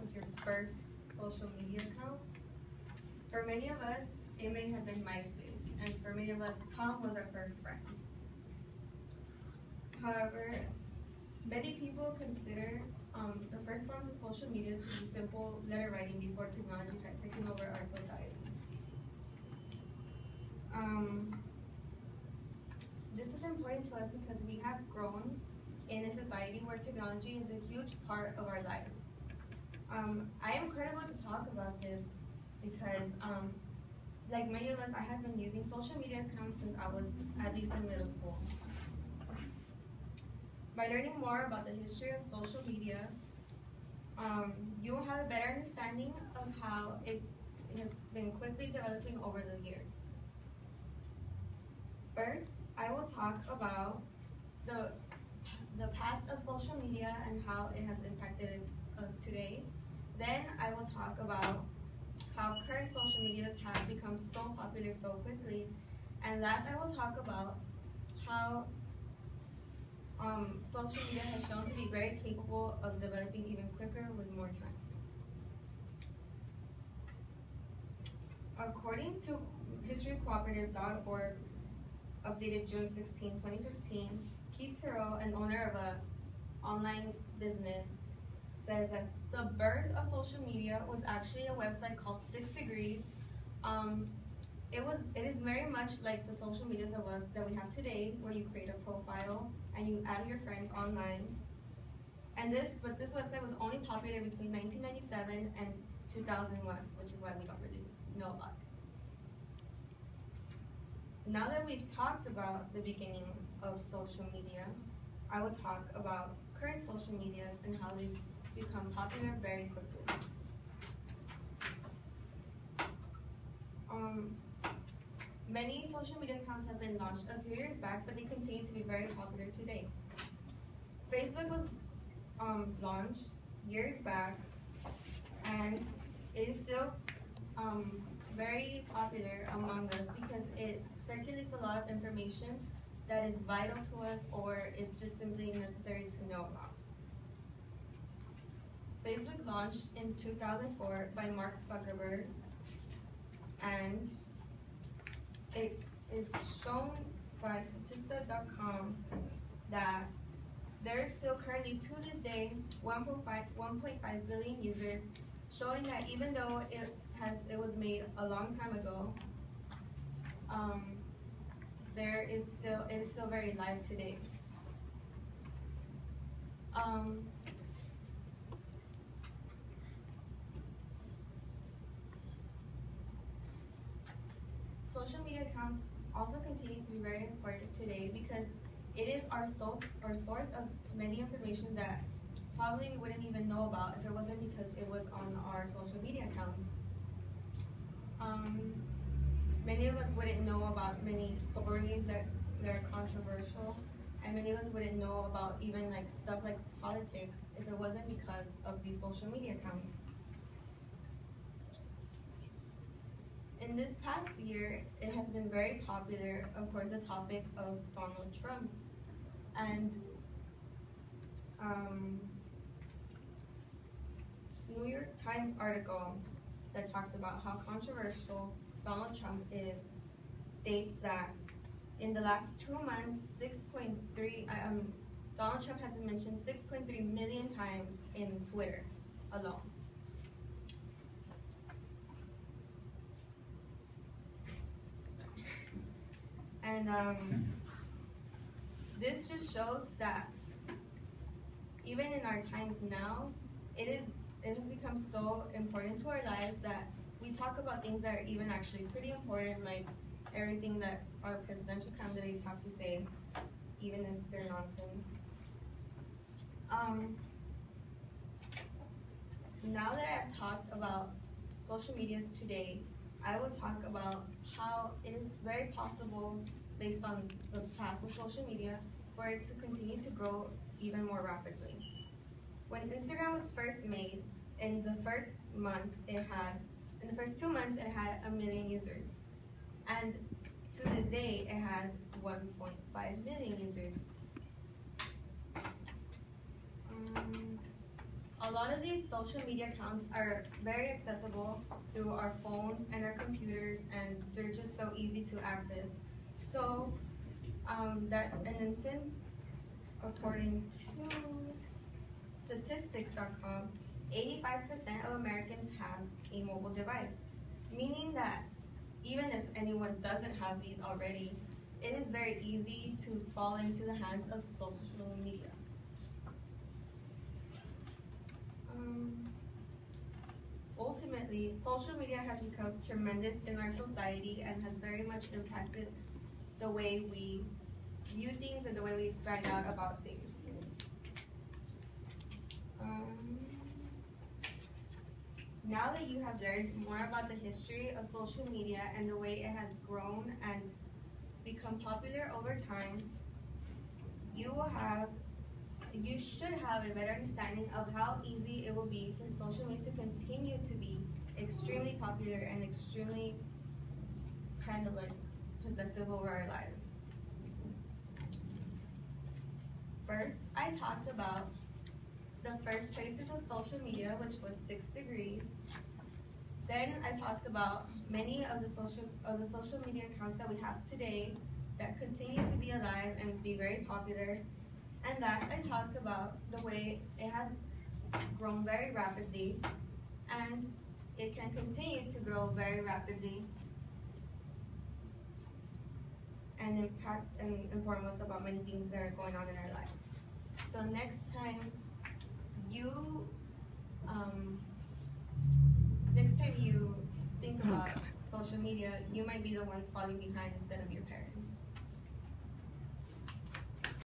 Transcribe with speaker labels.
Speaker 1: was your first social media account? For many of us, it may have been MySpace, and for many of us, Tom was our first friend. However, many people consider the first forms of social media to be simple letter writing before technology had taken over our society. This is important to us because we have grown in a society where technology is a huge part of our lives. I am credible to talk about this because, like many of us, I have been using social media accounts since I was at least in middle school. By learning more about the history of social media, you will have a better understanding of how it has been quickly developing over the years. First, I will talk about the past of social media and how it has impacted us today. Then I will talk about how current social medias have become so popular so quickly. And last, I will talk about how social media has shown to be very capable of developing even quicker with more time. According to historycooperative.org, updated June 16, 2015, Keith Terrell, an owner of an online business, says that the birth of social media was actually a website called 6 Degrees. It is very much like the social medias of us that we have today, where you create a profile and you add your friends online. But this website was only popular between 1997 and 2001, which is why we don't really know about it. Now that we've talked about the beginning of social media, I will talk about current social medias and how they've become popular very quickly. Many social media accounts have been launched a few years back, but they continue to be very popular today. Facebook was launched years back, and it is still very popular among us because it circulates a lot of information that is vital to us or is just simply necessary to know about. Facebook launched in 2004 by Mark Zuckerberg, and it is shown by Statista.com that there is still currently, to this day, 1.5 billion users, showing that even though it was made a long time ago, it is still very live today. Social media accounts also continue to be very important today because it is our source of many information that probably we wouldn't even know about if it wasn't because it was on our social media accounts. Many of us wouldn't know about many stories that are controversial, and many of us wouldn't know about even like stuff like politics if it wasn't because of these social media accounts. In this past year, it has been very popular, of course, the topic of Donald Trump. And New York Times article that talks about how controversial Donald Trump is states that in the last 2 months, Donald Trump has been mentioned 6.3 million times in Twitter alone. And this just shows that even in our times now, it has become so important to our lives that we talk about things that are even actually pretty important, like everything that our presidential candidates have to say, even if they're nonsense. Now that I've talked about social medias today, I will talk about how it is very possible, based on the past of social media, for it to continue to grow even more rapidly. When Instagram was first made, in the first 2 months, it had 1 million users. And to this day, it has 1.5 million users. a lot of these social media accounts are very accessible through our phones and our computers, and they're just so easy to access. So and then since according to statistics.com, 85% of Americans have a mobile device, meaning that even if anyone doesn't have these already, it is very easy to fall into the hands of social media. Ultimately, social media has become tremendous in our society and has very much impacted the way we view things and the way we find out about things. Now that you have learned more about the history of social media and the way it has grown and become popular over time, you should have a better understanding of how easy it will be for social media to continue to be extremely popular and extremely kind of like possessive over our lives. First, I talked about the first traces of social media, which was 6 degrees. Then I talked about many of the social media accounts that we have today that continue to be alive and be very popular. And last, I talked about the way it has grown very rapidly, and it can continue to grow very rapidly and impact and inform us about many things that are going on in our lives. So next time you think about social media, you might be the one falling behind instead of your parents.